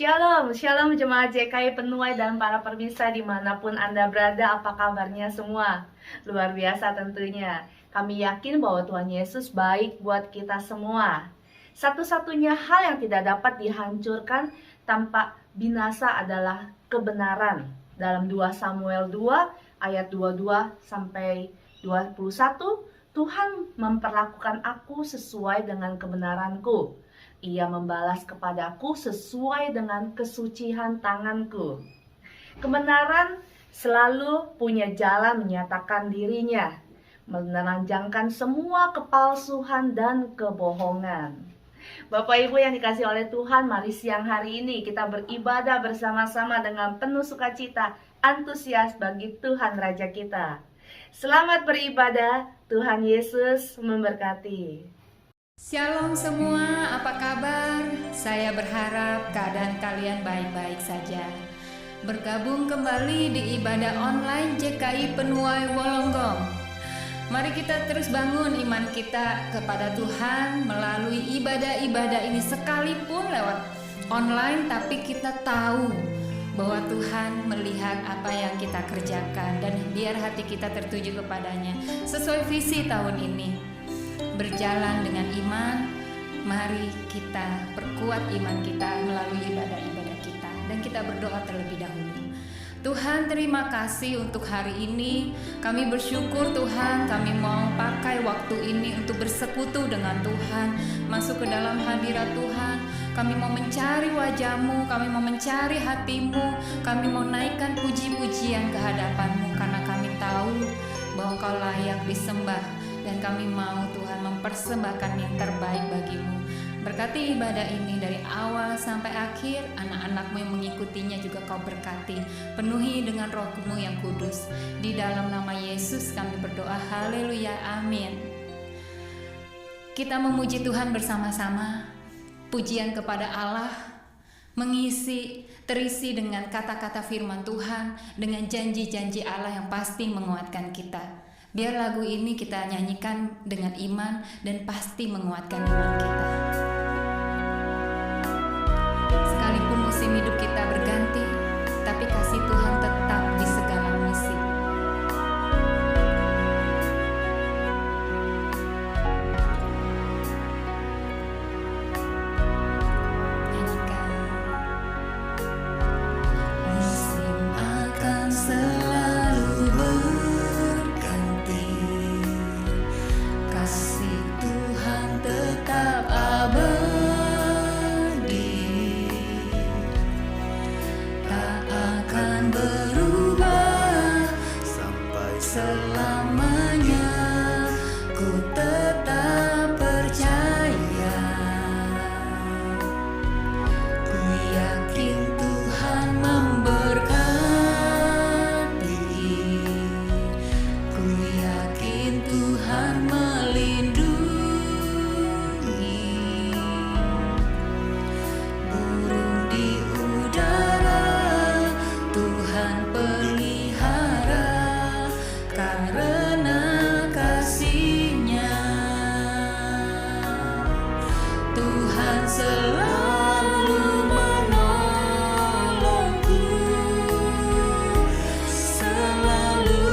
Shalom, shalom jemaat JKI Penuai dan para pemirsa dimanapun Anda berada, apa kabarnya semua? Luar biasa tentunya. Kami yakin bahwa Tuhan Yesus baik buat kita semua. Satu-satunya hal yang tidak dapat dihancurkan tanpa binasa adalah kebenaran. Dalam 2 Samuel 2 ayat 22 sampai 21, Tuhan memperlakukan aku sesuai dengan kebenaranku. Ia membalas kepadaku sesuai dengan kesucian tanganku. Kebenaran selalu punya jalan menyatakan dirinya, menelanjangkan semua kepalsuan dan kebohongan. Bapak Ibu yang dikasihi oleh Tuhan, mari siang hari ini kita beribadah bersama-sama dengan penuh sukacita, antusias bagi Tuhan Raja kita. Selamat beribadah, Tuhan Yesus memberkati. Shalom semua, apa kabar? Saya berharap keadaan kalian baik-baik saja. Bergabung kembali di ibadah online JKI Penuai Wolonggong. Mari kita terus bangun iman kita kepada Tuhan melalui ibadah-ibadah ini, sekalipun lewat online, tapi kita tahu bahwa Tuhan melihat apa yang kita kerjakan dan biar hati kita tertuju kepadanya sesuai visi tahun ini. Berjalan dengan iman, mari kita perkuat iman kita melalui ibadah-ibadah kita. Dan kita berdoa terlebih dahulu. Tuhan, terima kasih untuk hari ini. Kami bersyukur Tuhan, kami mau pakai waktu ini untuk bersekutu dengan Tuhan, masuk ke dalam hadirat Tuhan. Kami mau mencari wajah-Mu, kami mau mencari hati-Mu, kami mau naikkan puji-pujian ke hadapan-Mu, karena kami tahu bahwa Engkau layak disembah. Dan kami mau Tuhan mempersembahkan yang terbaik bagi-Mu. Berkati ibadah ini dari awal sampai akhir, anak-anak-Mu yang mengikutinya juga Kau berkati. Penuhi dengan Roh-Mu yang kudus. Di dalam nama Yesus kami berdoa, haleluya, amin. Kita memuji Tuhan bersama-sama. Pujian kepada Allah terisi dengan kata-kata firman Tuhan, dengan janji-janji Allah yang pasti menguatkan kita. Biar lagu ini kita nyanyikan dengan iman dan pasti menguatkan iman kita. Sekalipun musim hidup kita berganti, tapi kasih Tuhan tetap di segala musim. Nyanyikan. Musim akan selalu berganti, kasih Tuhan tetap abadi, tak akan berubah sampai selamanya. Ku tetap percaya, ku yakin Tuhan memberkati, ku yakin Tuhan melindungi. Burung di udara Tuhan pelihara, karena kasih-Nya Tuhan selalu menolongku, selalu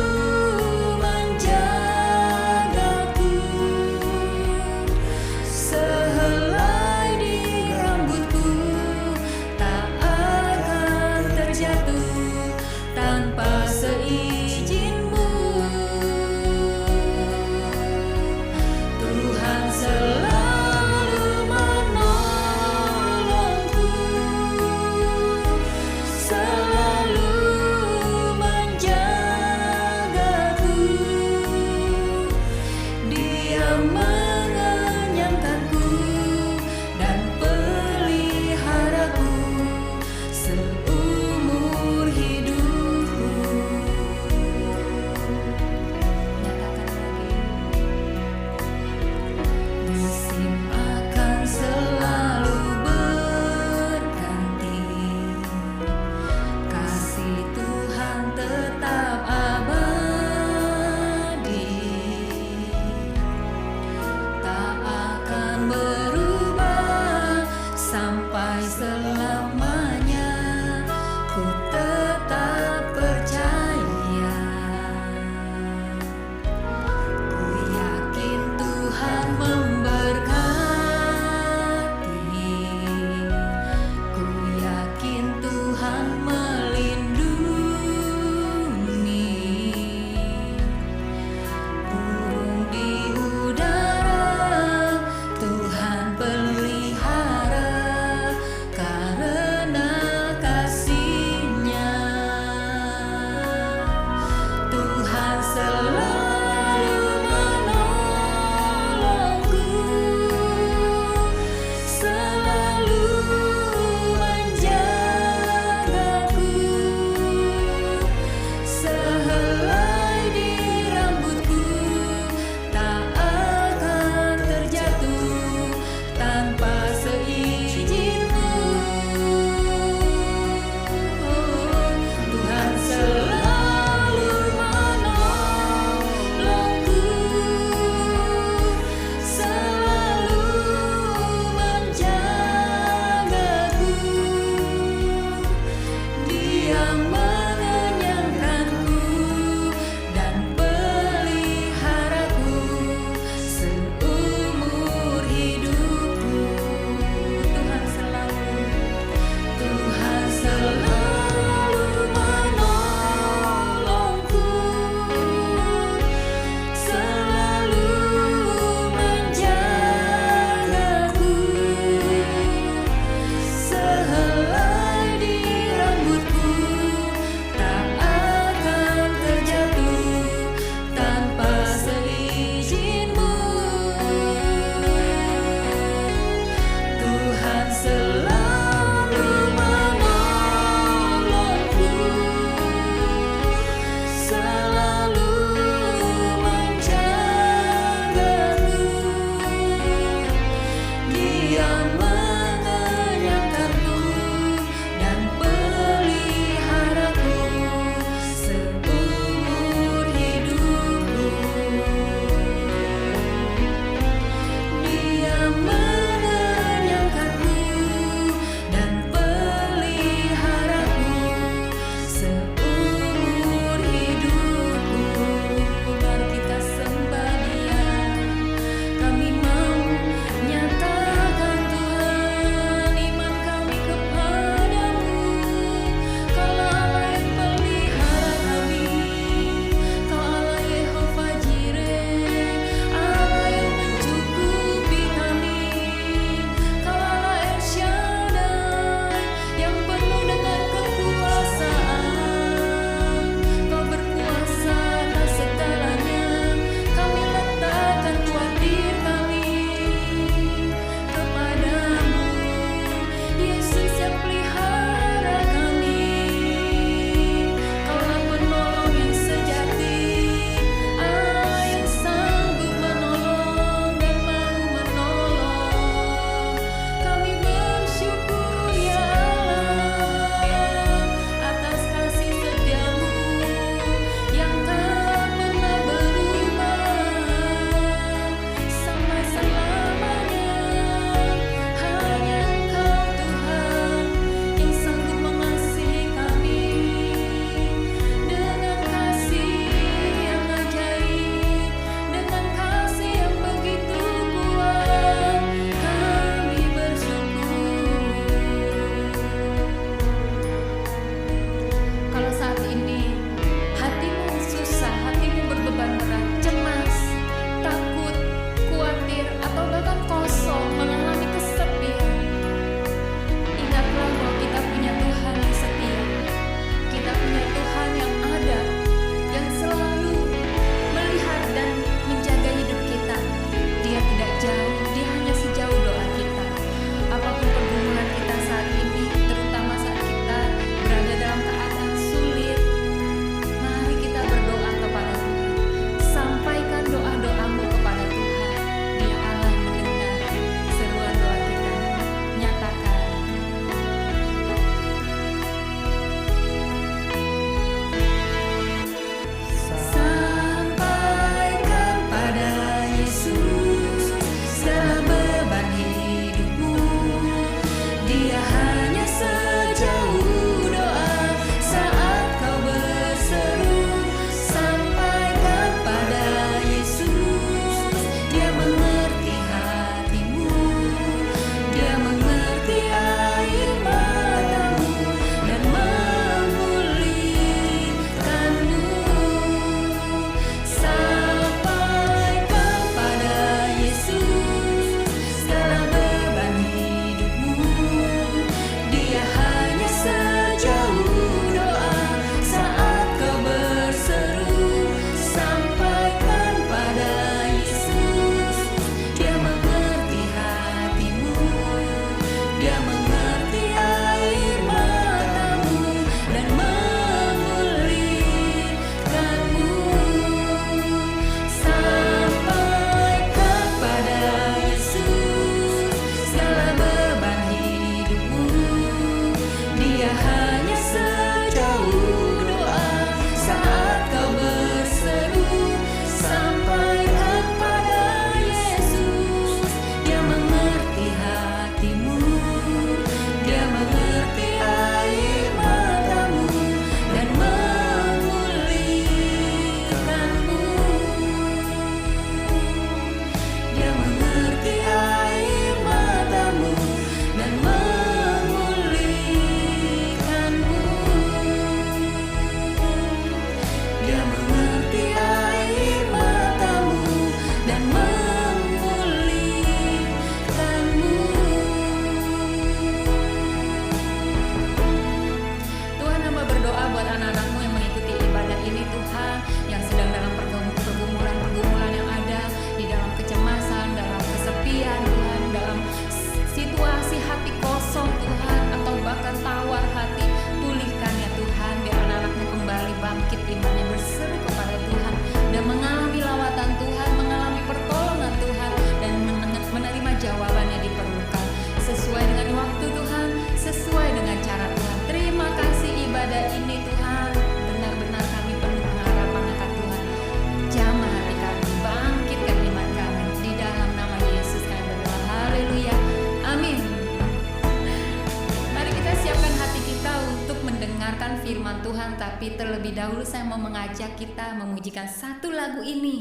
tapi terlebih dahulu saya mau mengajak kita memujikan satu lagu ini,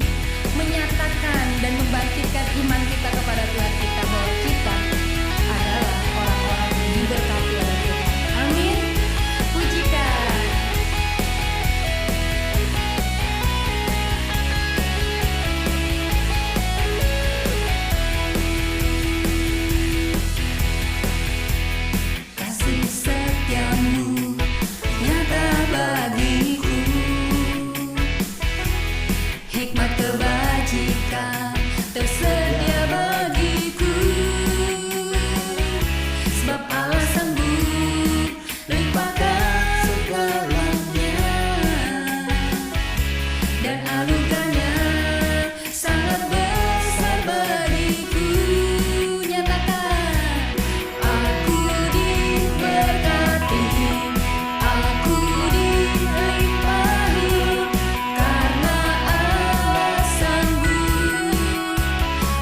menyatakan dan membangkitkan iman kita kepada Tuhan kita bahwa kita adalah orang-orang yang diberkati oleh Tuhan. Amin. Pujikan. Kasih setiamu nyata bagiku, hikmat kebajikan tersedia bagiku, sebab Allah sanggup limpahkan segalanya, dan anugerahnya sangat besar bagiku. Nyatakan, aku diberkati, aku dilimpahi, karena Allah sanggup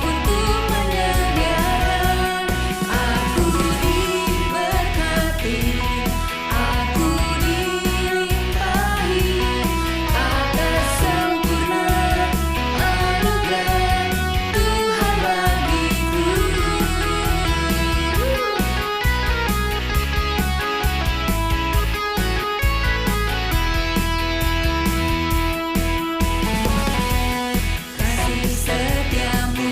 untuk menyediakan. Aku diberkati, aku dilimpahi, atas sempurna anugerah Tuhan bagiku. Kasih setiamu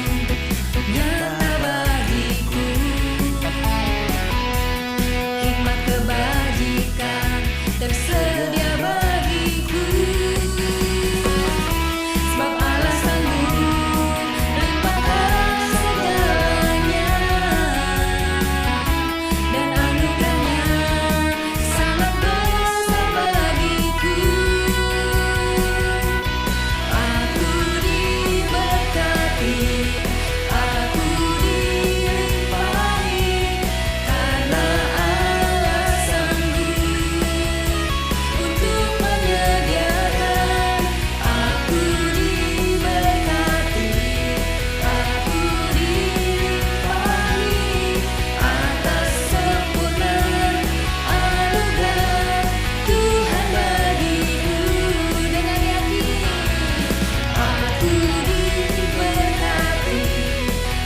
nyata bagiku, hikmat kebajikan tersedia bagiku, sebab Allah sanggup limpahkan segalanya, dan anugerahnya sangat besar bagiku. Aku diberkati, aku dilimpahi, karena Allah sanggup untuk menyediakan. Aku diberkati, aku dilimpahi, atas sempurna anugerah Tuhan bagiku. Dengan yakin, aku diberkati,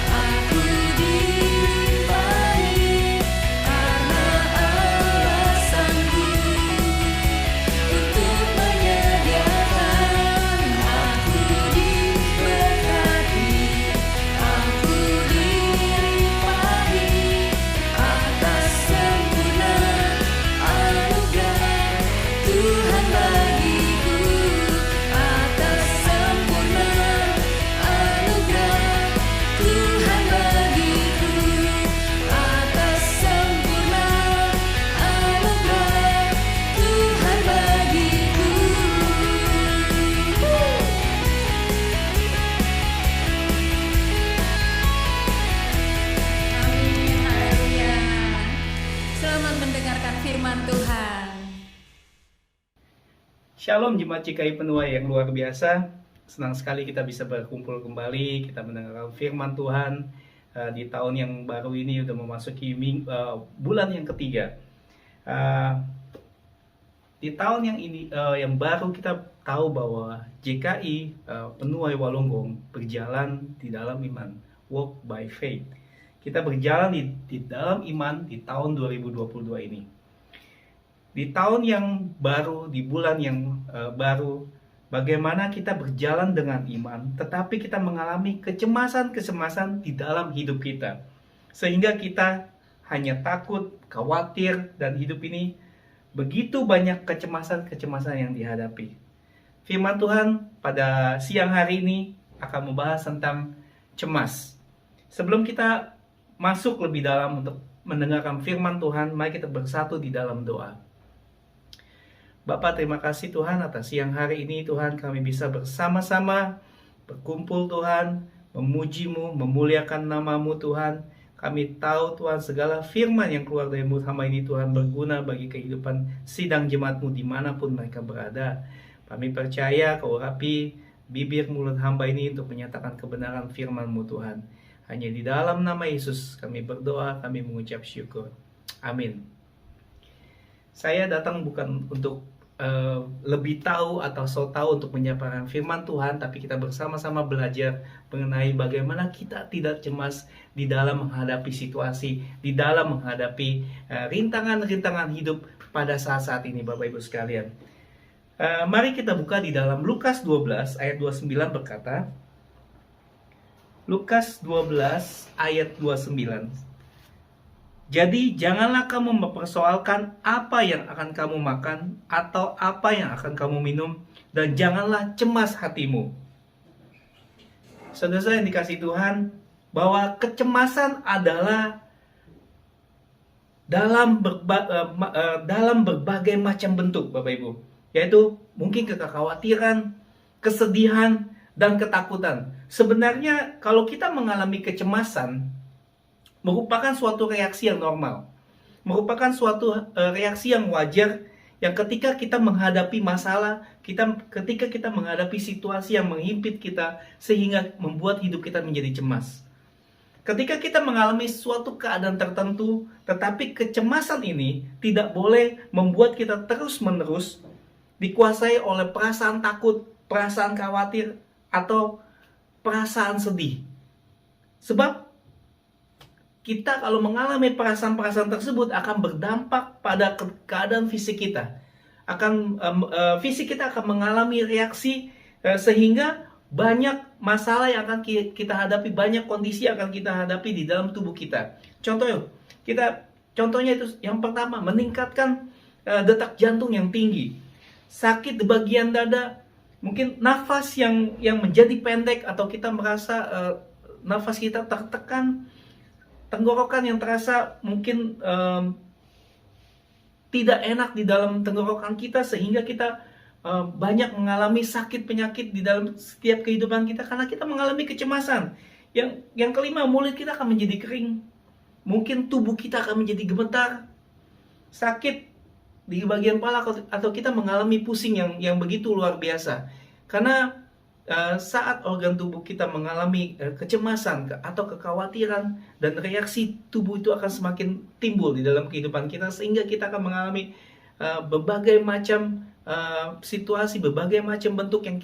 aku dilimpahi, karena Allah sanggup untuk menyediakan. Aku diberkati, aku dilimpahi, atas sempurna anugerah Tuhan bagiku, atas sempurna anugerah Tuhan bagiku, atas sempurna anugerah Tuhan bagiku. Amin, haleluya. Selamat mendengarkan firman Tuhan. Shalom Jemaat GKI Penuai yang luar biasa. Senang sekali kita bisa berkumpul kembali, kita mendengarkan firman Tuhan di tahun yang baru ini, udah memasuki bulan yang ketiga. Di tahun yang ini yang baru kita tahu bahwa GKI Penuai Walonggong berjalan di dalam iman, walk by faith. Kita berjalan di dalam iman di tahun 2022 ini. Di tahun yang baru, di bulan yang baru, bagaimana kita berjalan dengan iman, tetapi kita mengalami kecemasan-kecemasan di dalam hidup kita. Sehingga kita hanya takut, khawatir, dan hidup ini begitu banyak kecemasan-kecemasan yang dihadapi. Firman Tuhan pada siang hari ini akan membahas tentang cemas. Sebelum kita masuk lebih dalam untuk mendengarkan firman Tuhan, mari kita bersatu di dalam doa. Bapa, terima kasih Tuhan atas siang hari ini. Tuhan, kami bisa bersama-sama berkumpul Tuhan, memuji-Mu, memuliakan nama-Mu Tuhan. Kami tahu Tuhan segala firman yang keluar dari mulut hamba ini Tuhan berguna bagi kehidupan sidang jemaat-Mu dimanapun mereka berada. Kami percaya Kau urapi bibir mulut hamba ini untuk menyatakan kebenaran firman-Mu Tuhan. Hanya di dalam nama Yesus kami berdoa, kami mengucap syukur. Amin. Saya datang bukan untuk lebih tahu atau so tahu untuk menyampaikan firman Tuhan, tapi kita bersama-sama belajar mengenai bagaimana kita tidak cemas di dalam menghadapi situasi, di dalam menghadapi rintangan-rintangan hidup pada saat-saat ini, Bapak Ibu sekalian. Mari kita buka di dalam Lukas 12 ayat 29 berkata, Lukas 12 ayat 29. Jadi janganlah kamu mempersoalkan apa yang akan kamu makan atau apa yang akan kamu minum, dan janganlah cemas hatimu. Saudara yang dikasihi Tuhan, bahwa kecemasan adalah dalam berbagai macam bentuk, Bapak Ibu. Yaitu mungkin kekhawatiran, kesedihan, dan ketakutan. Sebenarnya kalau kita mengalami kecemasan, merupakan suatu reaksi yang normal, merupakan suatu reaksi yang wajar, yang ketika kita menghadapi masalah, ketika kita menghadapi situasi yang menghimpit kita, sehingga membuat hidup kita menjadi cemas. Ketika kita mengalami suatu keadaan tertentu, tetapi kecemasan ini tidak boleh membuat kita terus-menerus dikuasai oleh perasaan takut, perasaan khawatir, atau perasaan sedih. Sebab kita kalau mengalami perasaan-perasaan tersebut akan berdampak pada keadaan fisik kita. Fisik kita akan mengalami reaksi sehingga banyak masalah yang akan kita hadapi, banyak kondisi yang akan kita hadapi di dalam tubuh kita. Contohnya itu yang pertama, meningkatkan detak jantung yang tinggi, sakit di bagian dada, mungkin nafas yang menjadi pendek, atau kita merasa nafas kita tertekan, tenggorokan yang terasa mungkin tidak enak di dalam tenggorokan kita, sehingga kita banyak mengalami sakit penyakit di dalam setiap kehidupan kita karena kita mengalami kecemasan. Yang kelima, mulut kita akan menjadi kering, mungkin tubuh kita akan menjadi gemetar, sakit di bagian kepala, atau kita mengalami pusing yang begitu luar biasa. Karena saat organ tubuh kita mengalami kecemasan atau kekhawatiran, dan reaksi tubuh itu akan semakin timbul di dalam kehidupan kita, sehingga kita akan mengalami berbagai macam situasi, berbagai macam bentuk yang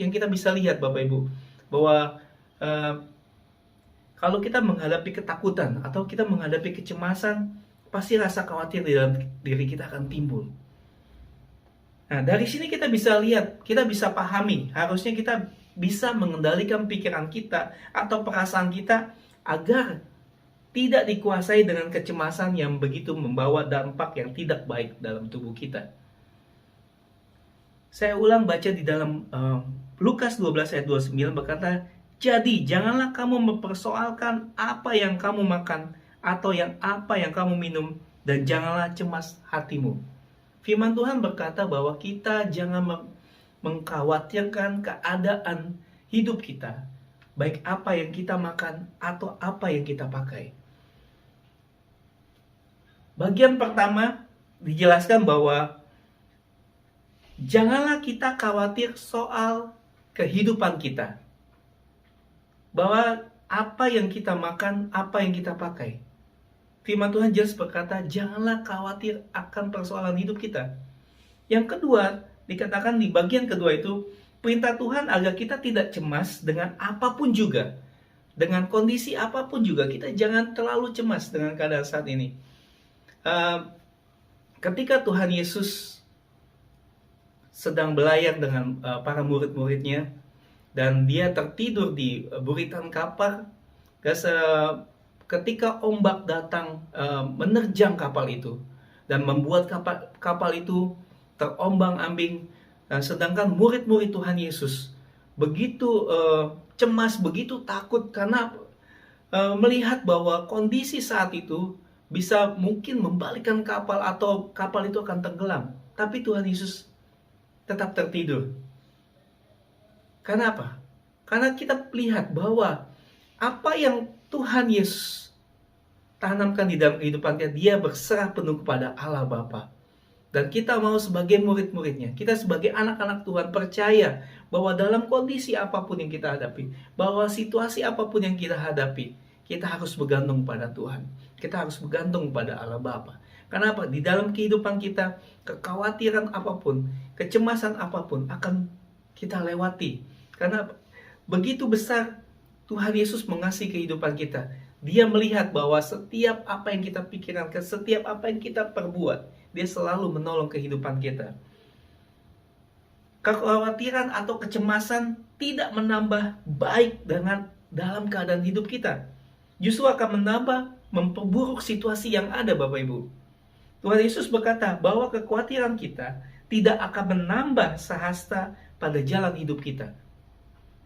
kita bisa lihat, Bapak Ibu, bahwa kalau kita menghadapi ketakutan atau kita menghadapi kecemasan, pasti rasa khawatir di dalam diri kita akan timbul. Nah, dari sini kita bisa lihat, kita bisa pahami, harusnya kita bisa mengendalikan pikiran kita atau perasaan kita agar tidak dikuasai dengan kecemasan yang begitu membawa dampak yang tidak baik dalam tubuh kita. Saya ulang baca di dalam Lukas 12 ayat 29 berkata, jadi janganlah kamu mempersoalkan apa yang kamu makan atau apa yang kamu minum, dan janganlah cemas hatimu. Firman Tuhan berkata bahwa kita jangan mengkhawatirkan keadaan hidup kita, baik apa yang kita makan atau apa yang kita pakai. Bagian pertama dijelaskan bahwa janganlah kita khawatir soal kehidupan kita, bahwa apa yang kita makan, apa yang kita pakai. Firman Tuhan jelas berkata, janganlah khawatir akan persoalan hidup kita. Yang kedua, dikatakan di bagian kedua itu, perintah Tuhan agar kita tidak cemas dengan apapun juga. Dengan kondisi apapun juga, kita jangan terlalu cemas dengan keadaan saat ini. Ketika Tuhan Yesus sedang belayar dengan para murid-muridnya, dan dia tertidur di buritan kapal, ketika ombak datang menerjang kapal itu dan membuat kapal itu terombang-ambing, sedangkan murid-murid Tuhan Yesus begitu cemas, begitu takut karena melihat bahwa kondisi saat itu bisa mungkin membalikkan kapal atau kapal itu akan tenggelam. Tapi Tuhan Yesus tetap tertidur. Kenapa? Karena kita lihat bahwa apa yang Tuhan Yesus tanamkan di dalam kehidupan kita, dia berserah penuh kepada Allah Bapa. Dan kita mau sebagai murid-muridnya, kita sebagai anak-anak Tuhan percaya bahwa dalam kondisi apapun yang kita hadapi, bahwa situasi apapun yang kita hadapi, kita harus bergantung pada Tuhan. Kita harus bergantung pada Allah Bapa. Kenapa? Di dalam kehidupan kita, kekhawatiran apapun, kecemasan apapun akan kita lewati. Karena begitu besar Tuhan Yesus mengasihi kehidupan kita. Dia melihat bahwa setiap apa yang kita pikirkan, setiap apa yang kita perbuat, Dia selalu menolong kehidupan kita. Kekhawatiran atau kecemasan tidak menambah baik dalam keadaan hidup kita. Justru akan memperburuk situasi yang ada, Bapak Ibu. Tuhan Yesus berkata bahwa kekhawatiran kita tidak akan menambah sahasta pada jalan hidup kita.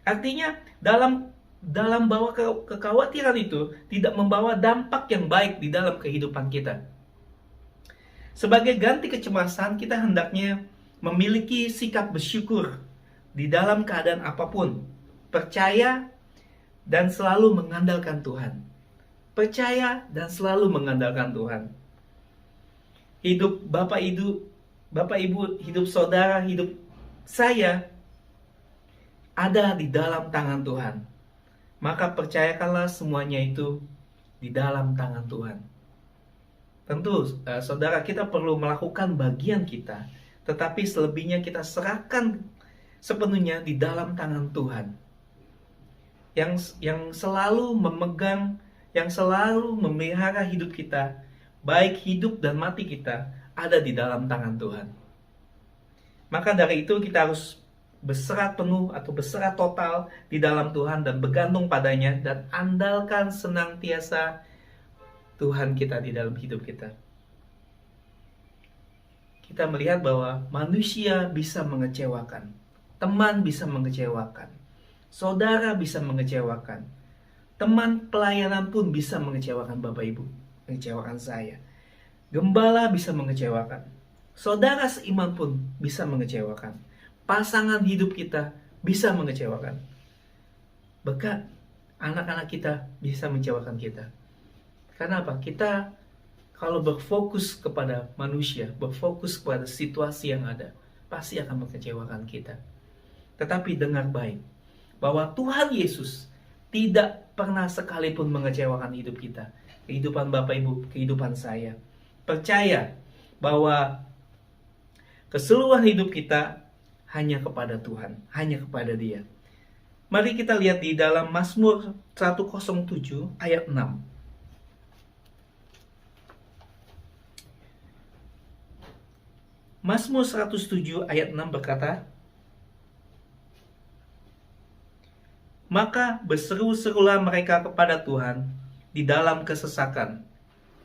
Artinya dalam bawa kekhawatiran itu tidak membawa dampak yang baik di dalam kehidupan kita. Sebagai ganti kecemasan, kita hendaknya memiliki sikap bersyukur di dalam keadaan apapun. Percaya dan selalu mengandalkan Tuhan. Percaya dan selalu mengandalkan Tuhan. Hidup Bapak Ibu, hidup saudara, hidup saya ada di dalam tangan Tuhan. Maka percayakanlah semuanya itu di dalam tangan Tuhan. Tentu, saudara, kita perlu melakukan bagian kita, tetapi selebihnya kita serahkan sepenuhnya di dalam tangan Tuhan. Yang selalu memegang, yang selalu memelihara hidup kita, baik hidup dan mati kita, ada di dalam tangan Tuhan. Maka dari itu kita harus berserah penuh atau berserah total di dalam Tuhan dan bergantung padanya dan andalkan senantiasa Tuhan kita di dalam hidup kita. Kita melihat bahwa manusia bisa mengecewakan, teman bisa mengecewakan, saudara bisa mengecewakan, teman pelayanan pun bisa mengecewakan Bapak Ibu, mengecewakan saya. Gembala bisa mengecewakan, saudara seiman pun bisa mengecewakan. Pasangan hidup kita bisa mengecewakan. Bahkan anak-anak kita bisa mengecewakan kita. Karena apa? Kita kalau berfokus kepada manusia, berfokus kepada situasi yang ada, pasti akan mengecewakan kita. Tetapi dengar baik, bahwa Tuhan Yesus tidak pernah sekalipun mengecewakan hidup kita. Kehidupan Bapak Ibu, kehidupan saya. Percaya bahwa keseluruhan hidup kita hanya kepada Tuhan, hanya kepada Dia. Mari kita lihat di dalam Mazmur 107 ayat 6. Mazmur 107 ayat 6 berkata, "Maka berseru-serulah mereka kepada Tuhan di dalam kesesakan,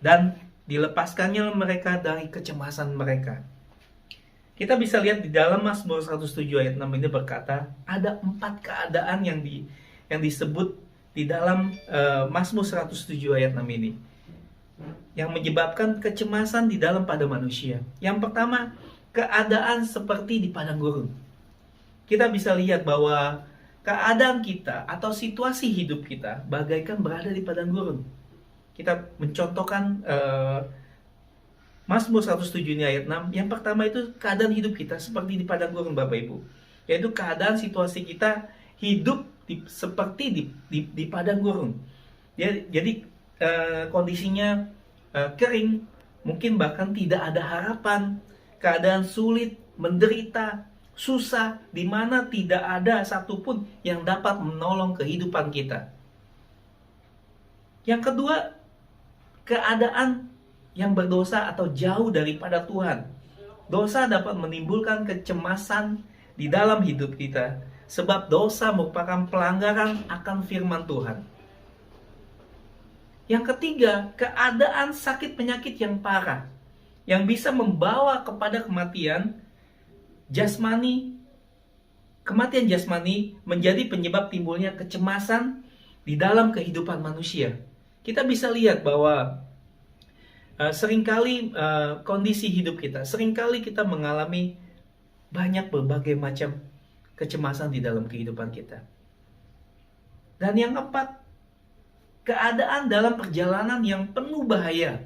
dan dilepaskannya mereka dari kecemasan mereka." Kita bisa lihat di dalam Mazmur 107 ayat 6 ini berkata, ada 4 keadaan yang disebut di dalam Mazmur 107 ayat 6 ini, yang menyebabkan kecemasan di dalam pada manusia. Yang pertama, keadaan seperti di padang gurun. Kita bisa lihat bahwa keadaan kita atau situasi hidup kita bagaikan berada di padang gurun. Kita mencontohkan Mazmur 107 ini ayat 6. Yang pertama itu keadaan hidup kita seperti di padang gurun, Bapak Ibu. Yaitu keadaan situasi kita hidup seperti di padang gurun. Jadi kondisinya kering, mungkin bahkan tidak ada harapan, keadaan sulit, menderita, susah, di mana tidak ada satupun yang dapat menolong kehidupan kita. Yang kedua, keadaan yang berdosa atau jauh daripada Tuhan. Dosa dapat menimbulkan kecemasan di dalam hidup kita, sebab dosa merupakan pelanggaran akan firman Tuhan. Yang ketiga, keadaan sakit penyakit yang parah, yang bisa membawa kepada kematian jasmani. Kematian jasmani menjadi penyebab timbulnya kecemasan di dalam kehidupan manusia. Kita bisa lihat bahwa seringkali kondisi hidup kita, seringkali kita mengalami banyak berbagai macam kecemasan di dalam kehidupan kita. Dan yang keempat, keadaan dalam perjalanan yang penuh bahaya.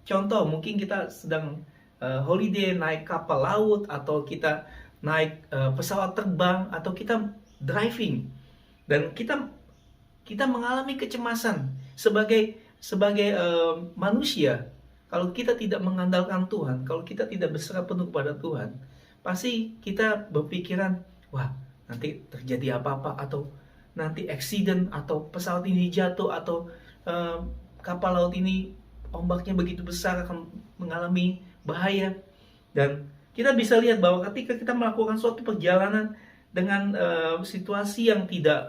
Contoh, mungkin kita sedang holiday, naik kapal laut, atau kita naik pesawat terbang, atau kita driving, dan kita mengalami kecemasan sebagai manusia. Kalau kita tidak mengandalkan Tuhan, kalau kita tidak berserah penuh kepada Tuhan, pasti kita berpikiran, wah nanti terjadi apa-apa, atau nanti accident, atau pesawat ini jatuh, atau kapal laut ini ombaknya begitu besar akan mengalami bahaya. Dan kita bisa lihat bahwa ketika kita melakukan suatu perjalanan dengan situasi yang tidak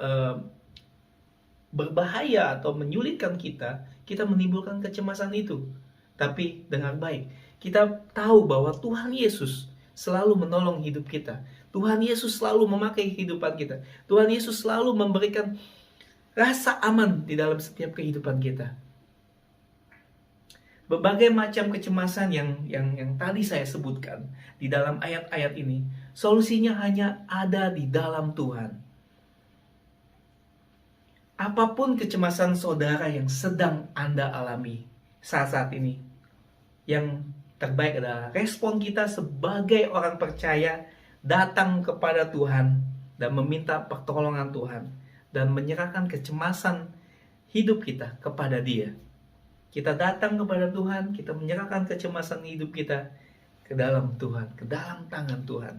berbahaya atau menyulitkan kita, kita menimbulkan kecemasan itu. Tapi dengar baik, kita tahu bahwa Tuhan Yesus selalu menolong hidup kita. Tuhan Yesus selalu memakai kehidupan kita. Tuhan Yesus selalu memberikan rasa aman di dalam setiap kehidupan kita. Berbagai macam kecemasan yang tadi saya sebutkan di dalam ayat-ayat ini, solusinya hanya ada di dalam Tuhan. Apapun kecemasan saudara yang sedang Anda alami saat ini, yang terbaik adalah respon kita sebagai orang percaya datang kepada Tuhan dan meminta pertolongan Tuhan dan menyerahkan kecemasan hidup kita kepada Dia. Kita datang kepada Tuhan, kita menyerahkan kecemasan hidup kita ke dalam Tuhan, ke dalam tangan Tuhan.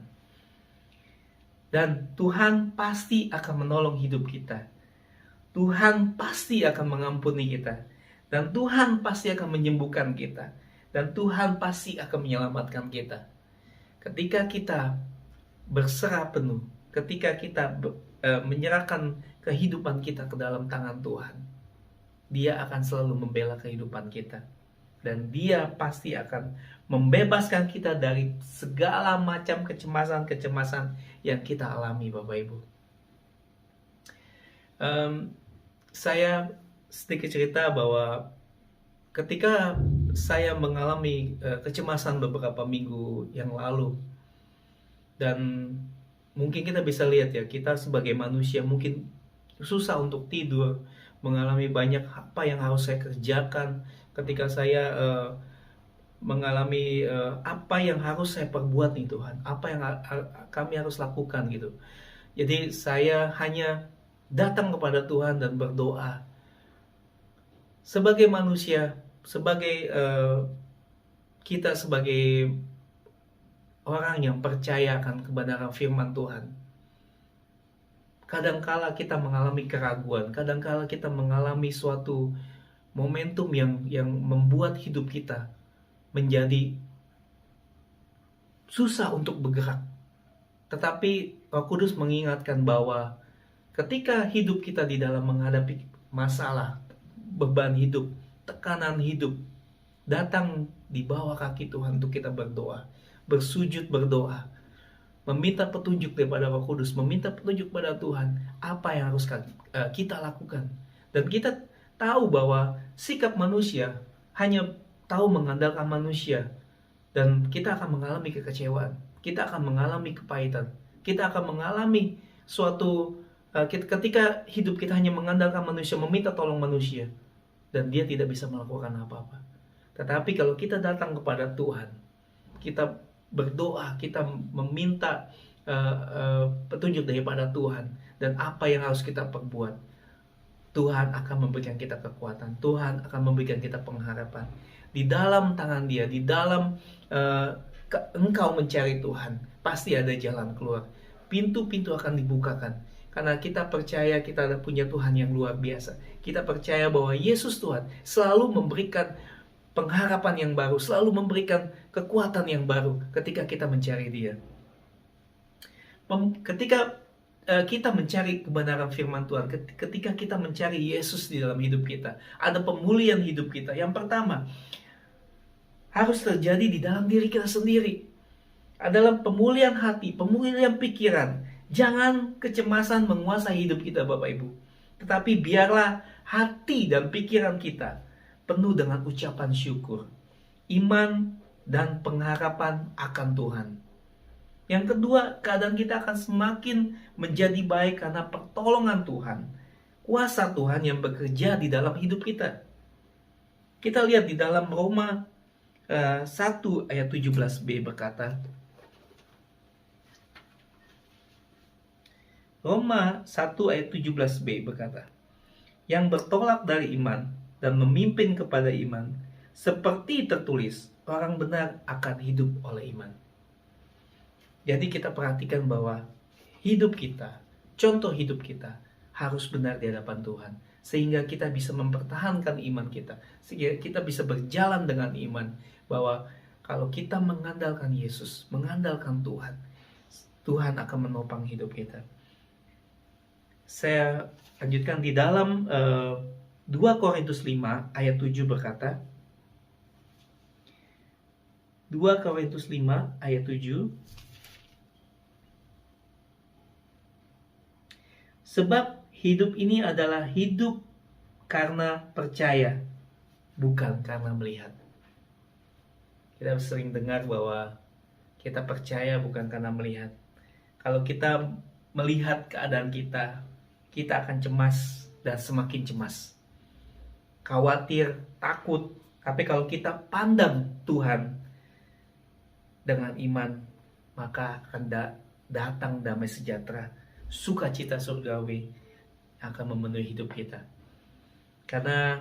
Dan Tuhan pasti akan menolong hidup kita. Tuhan pasti akan mengampuni kita. Dan Tuhan pasti akan menyembuhkan kita. Dan Tuhan pasti akan menyelamatkan kita. Ketika kita berserah penuh, ketika kita menyerahkan kehidupan kita ke dalam tangan Tuhan, Dia akan selalu membela kehidupan kita. Dan Dia pasti akan membebaskan kita dari segala macam kecemasan-kecemasan yang kita alami, Bapak Ibu. Saya sedikit cerita bahwa ketika saya mengalami kecemasan beberapa minggu yang lalu, dan mungkin kita bisa lihat ya, kita sebagai manusia mungkin susah untuk tidur, mengalami banyak apa yang harus saya kerjakan ketika saya mengalami apa yang harus saya perbuat nih Tuhan, apa yang kami harus lakukan gitu. Jadi saya hanya datang kepada Tuhan dan berdoa. Sebagai manusia, sebagai kita sebagai orang yang percaya akan kebenaran firman Tuhan, kadangkala kita mengalami keraguan, kadangkala kita mengalami suatu momentum yang membuat hidup kita menjadi susah untuk bergerak. Tetapi Roh Kudus mengingatkan bahwa ketika hidup kita di dalam menghadapi masalah, beban hidup, tekanan hidup, datang di bawah kaki Tuhan untuk kita berdoa, bersujud berdoa, meminta petunjuk daripada Roh Kudus, meminta petunjuk pada Tuhan, apa yang harus kita lakukan. Dan kita tahu bahwa sikap manusia hanya tahu mengandalkan manusia, dan kita akan mengalami kekecewaan, kita akan mengalami kepahitan, kita akan mengalami suatu ketika hidup kita hanya mengandalkan manusia, meminta tolong manusia, dan dia tidak bisa melakukan apa-apa. Tetapi kalau kita datang kepada Tuhan, kita berdoa, kita meminta petunjuk daripada Tuhan, dan apa yang harus kita perbuat, Tuhan akan memberikan kita kekuatan, Tuhan akan memberikan kita pengharapan. Di dalam tangan Dia, di dalam engkau mencari Tuhan, pasti ada jalan keluar. Pintu-pintu akan dibukakan. Karena kita percaya kita punya Tuhan yang luar biasa. Kita percaya bahwa Yesus Tuhan selalu memberikan pengharapan yang baru, selalu memberikan kekuatan yang baru ketika kita mencari Dia. Ketika kita mencari kebenaran firman Tuhan, ketika kita mencari Yesus di dalam hidup kita, ada pemulihan hidup kita. Yang pertama, harus terjadi di dalam diri kita sendiri. Adalah pemulihan hati, pemulihan pikiran. Jangan kecemasan menguasai hidup kita, Bapak Ibu. Tetapi biarlah hati dan pikiran kita penuh dengan ucapan syukur, iman, dan pengharapan akan Tuhan. Yang kedua, keadaan kita akan semakin menjadi baik karena pertolongan Tuhan, kuasa Tuhan yang bekerja di dalam hidup kita. Kita lihat di dalam Roma 1 ayat 17b berkata, Roma 1 ayat 17b berkata, yang bertolak dari iman dan memimpin kepada iman, Seperti tertulis, orang benar akan hidup oleh iman. Jadi kita perhatikan bahwa hidup kita, contoh hidup kita harus benar di hadapan Tuhan. Sehingga kita bisa mempertahankan iman kita. Sehingga kita bisa berjalan dengan iman. Bahwa kalau kita mengandalkan Yesus, mengandalkan Tuhan, Tuhan akan menopang hidup kita. Saya lanjutkan di dalam 2 Korintus 5 ayat 7 berkata, 2 Korintus 5 ayat 7, sebab hidup ini adalah hidup karena percaya, bukan karena melihat. Kita sering dengar bahwa kita percaya bukan karena melihat. Kalau kita melihat keadaan kita, kita akan cemas dan semakin cemas. Khawatir, takut. Tapi kalau kita pandang Tuhan dengan iman, maka akan datang damai sejahtera, sukacita surgawi akan memenuhi hidup kita. Karena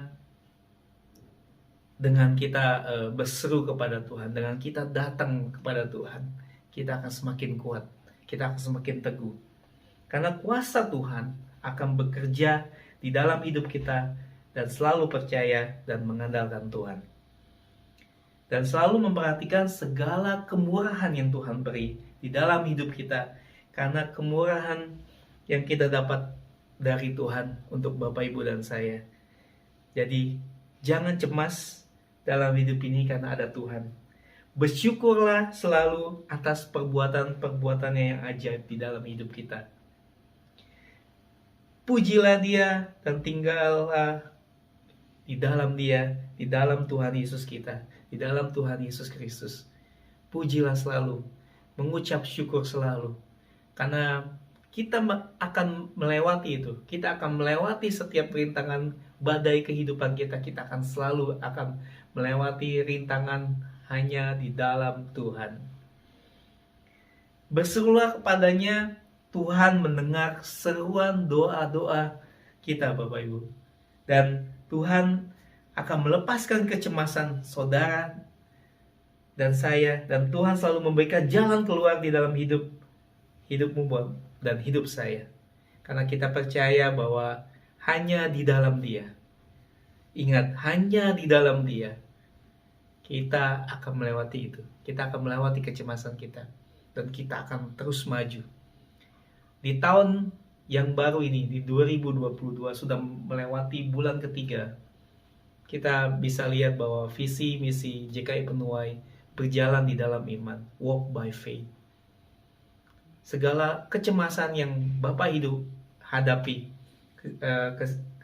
dengan kita berseru kepada Tuhan, dengan kita datang kepada Tuhan, kita akan semakin kuat, kita akan semakin teguh. Karena kuasa Tuhan akan bekerja di dalam hidup kita dan selalu percaya dan mengandalkan Tuhan. Dan selalu memperhatikan segala kemurahan yang Tuhan beri di dalam hidup kita. Karena kemurahan yang kita dapat dari Tuhan untuk Bapak, Ibu, dan saya. Jadi jangan cemas dalam hidup ini karena ada Tuhan. Bersyukurlah selalu atas perbuatan-perbuatannya yang ajaib di dalam hidup kita. Pujilah Dia dan tinggallah di dalam Dia, di dalam Tuhan Yesus kita, di dalam Tuhan Yesus Kristus. Pujilah selalu, mengucap syukur selalu. Karena kita akan melewati itu. Kita akan melewati setiap rintangan badai kehidupan kita. Kita akan selalu melewati rintangan hanya di dalam Tuhan. Berserulah kepadanya, Tuhan mendengar seruan doa-doa kita, Bapak Ibu. Dan Tuhan akan melepaskan kecemasan saudara dan saya. Dan Tuhan selalu memberikan jalan keluar di dalam hidupmu dan hidup saya. Karena kita percaya bahwa hanya di dalam Dia. Ingat, hanya di dalam Dia kita akan melewati itu. Kita akan melewati kecemasan kita. Dan kita akan terus maju. Di tahun yang baru ini, di 2022, sudah melewati bulan ketiga. Kita bisa lihat bahwa visi misi JKI Penuai berjalan di dalam iman. Walk by faith. Segala kecemasan yang Bapak hadapi,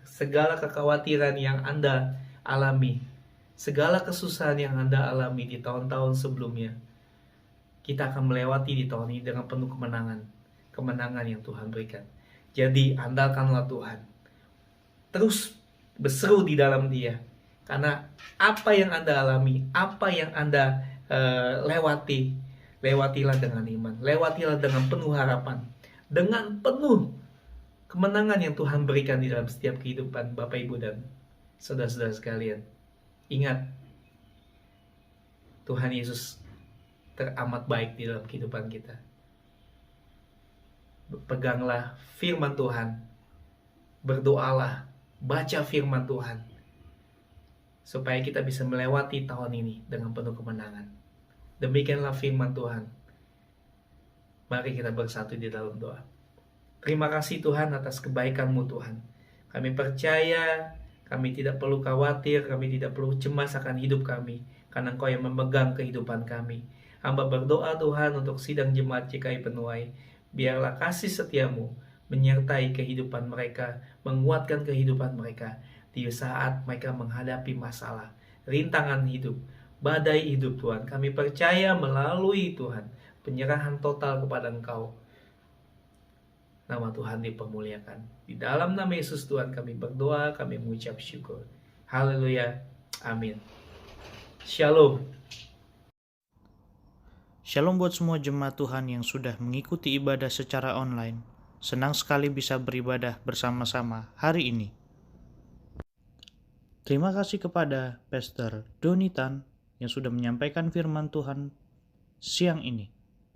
segala kekhawatiran yang Anda alami, segala kesusahan yang Anda alami di tahun-tahun sebelumnya, kita akan melewati di tahun ini dengan penuh kemenangan yang Tuhan berikan. Jadi andalkanlah Tuhan, terus berseru di dalam Dia, karena apa yang Anda alami, apa yang Anda lewatilah dengan iman, lewatilah dengan penuh harapan, dengan penuh kemenangan yang Tuhan berikan di dalam setiap kehidupan Bapak, Ibu, dan saudara-saudara sekalian. Ingat, Tuhan Yesus teramat baik di dalam kehidupan kita. Peganglah firman Tuhan, berdoalah, baca firman Tuhan, supaya kita bisa melewati tahun ini dengan penuh kemenangan. Demikianlah firman Tuhan. Mari kita bersatu di dalam doa. Terima kasih Tuhan atas kebaikan-Mu Tuhan. Kami percaya, kami tidak perlu khawatir, kami tidak perlu cemas akan hidup kami, karena Engkau yang memegang kehidupan kami. Hamba berdoa Tuhan untuk sidang jemaat JKI Penuai. Biarlah kasih setia-Mu menyertai kehidupan mereka, menguatkan kehidupan mereka di saat mereka menghadapi masalah, rintangan hidup, badai hidup Tuhan. Kami percaya melalui Tuhan, penyerahan total kepada Engkau, nama Tuhan dipermuliakan. Di dalam nama Yesus Tuhan kami berdoa, kami mengucap syukur. Haleluya. Amin. Shalom. Shalom buat semua jemaat Tuhan yang sudah mengikuti ibadah secara online. Senang sekali bisa beribadah bersama-sama hari ini. Terima kasih kepada Pastor Donitan yang sudah menyampaikan firman Tuhan siang ini.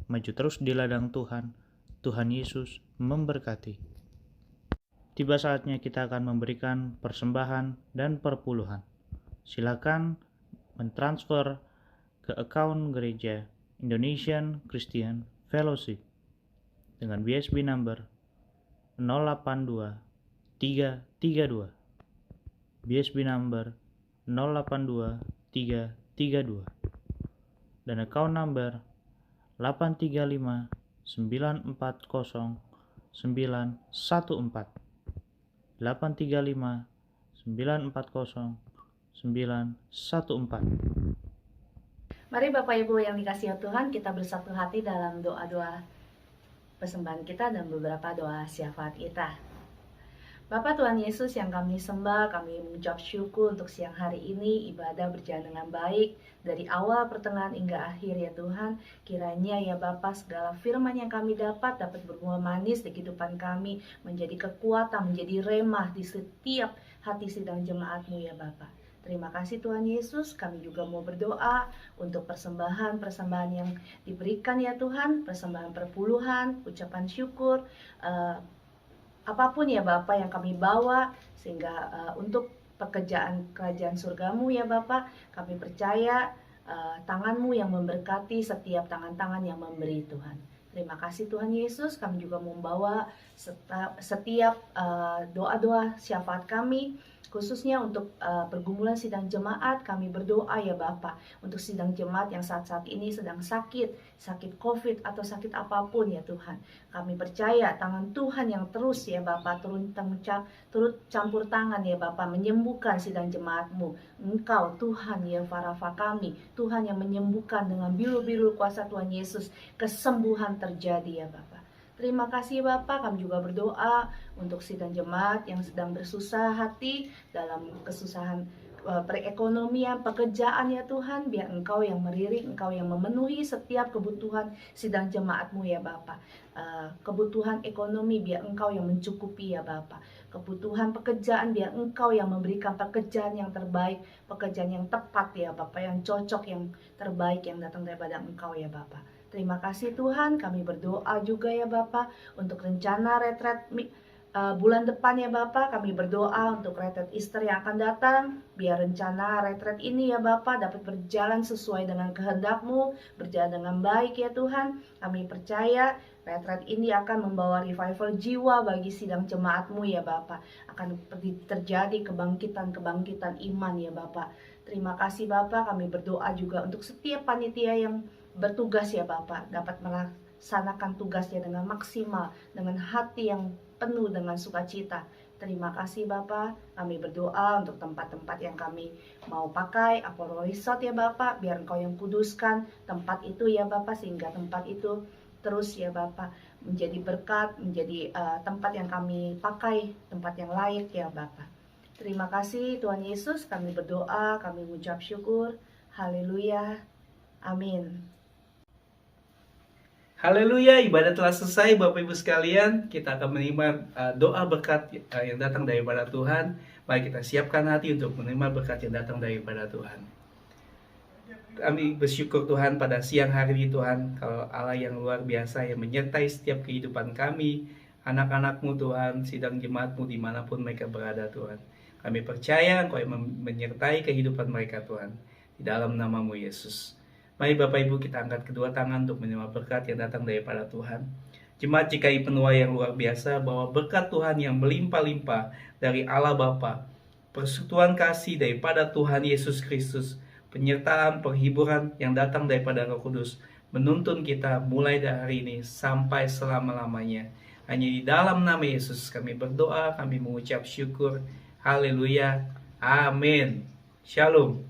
Maju terus di ladang Tuhan. Tuhan Yesus memberkati. Tiba saatnya kita akan memberikan persembahan dan perpuluhan. Silakan mentransfer ke akun gereja Indonesian Christian Fellowship dengan BSB number 082 332. BSB number 082 332 dan account number 835 940 914 835 940 914. Mari Bapak Ibu yang dikasihi Tuhan, kita bersatu hati dalam doa-doa persembahan kita dan beberapa doa syafaat kita. Bapak Tuhan Yesus yang kami sembah, kami mengucap syukur untuk siang hari ini ibadah berjalan dengan baik dari awal, pertengahan hingga akhir ya Tuhan. Kiranya ya Bapak segala firman yang kami dapat berbuah manis di kehidupan kami, menjadi kekuatan, menjadi remah di setiap hati sidang jemaat-Mu ya Bapak. Terima kasih Tuhan Yesus, kami juga mau berdoa untuk persembahan yang diberikan ya Tuhan, persembahan perpuluhan, ucapan syukur, apapun ya Bapak yang kami bawa, sehingga untuk pekerjaan kerajaan surgamu ya Bapak, kami percaya tangan-Mu yang memberkati setiap tangan-tangan yang memberi Tuhan. Terima kasih Tuhan Yesus, kami juga membawa setiap doa-doa syafaat kami, khususnya untuk pergumulan sidang jemaat. Kami berdoa ya Bapak untuk sidang jemaat yang saat-saat ini sedang sakit COVID atau sakit apapun ya Tuhan. Kami percaya tangan Tuhan yang terus ya Bapak turut campur tangan ya Bapak menyembuhkan sidang jemaat-Mu. Engkau Tuhan ya Farafa kami, Tuhan yang menyembuhkan dengan biru-biru kuasa Tuhan Yesus, kesembuhan terjadi ya Bapak. Terima kasih Bapak, kami juga berdoa untuk sidang jemaat yang sedang bersusah hati dalam kesusahan perekonomian, pekerjaan ya Tuhan. Biar Engkau yang melirik, Engkau yang memenuhi setiap kebutuhan sidang jemaat-Mu ya Bapak. Kebutuhan ekonomi biar Engkau yang mencukupi ya Bapak. Kebutuhan pekerjaan biar Engkau yang memberikan pekerjaan yang terbaik, pekerjaan yang tepat ya Bapak, yang cocok, yang terbaik yang datang daripada Engkau ya Bapak. Terima kasih Tuhan, kami berdoa juga ya Bapak untuk rencana retret bulan depan ya Bapak. Kami berdoa untuk retret Easter yang akan datang, biar rencana retret ini ya Bapak dapat berjalan sesuai dengan kehendak-Mu, berjalan dengan baik ya Tuhan. Kami percaya retret ini akan membawa revival jiwa bagi sidang jemaat-Mu ya Bapak. Akan terjadi kebangkitan iman ya Bapak. Terima kasih Bapak, kami berdoa juga untuk setiap panitia yang bertugas ya Bapak, dapat melaksanakan tugasnya dengan maksimal, dengan hati yang penuh dengan sukacita. Terima kasih Bapak, kami berdoa untuk tempat-tempat yang kami mau pakai, Apollo Resort ya Bapak, biar Engkau yang kuduskan tempat itu ya Bapak, sehingga tempat itu terus ya Bapak menjadi berkat, menjadi tempat yang kami pakai, tempat yang layak ya Bapak. Terima kasih Tuhan Yesus, kami berdoa, kami mengucap syukur. Haleluya, amin. Haleluya, ibadah telah selesai Bapak Ibu sekalian. Kita akan menerima doa berkat yang datang daripada Tuhan. Mari kita siapkan hati untuk menerima berkat yang datang daripada Tuhan. Kami bersyukur Tuhan pada siang hari ini Tuhan, kalau Allah yang luar biasa yang menyertai setiap kehidupan kami, anak-anak-Mu Tuhan, sidang jemaat-Mu dimanapun mereka berada Tuhan. Kami percaya Engkau yang menyertai kehidupan mereka Tuhan, di dalam nama-Mu Yesus. Mari Bapak Ibu kita angkat kedua tangan untuk menerima berkat yang datang daripada Tuhan. Jemaat GKI Penuai yang luar biasa, bahwa berkat Tuhan yang melimpah-limpah dari Allah Bapa, persekutuan kasih daripada Tuhan Yesus Kristus, penyertaan, penghiburan yang datang daripada Roh Kudus, menuntun kita mulai dari hari ini sampai selama-lamanya. Hanya di dalam nama Yesus kami berdoa, kami mengucap syukur. Haleluya. Amin. Shalom.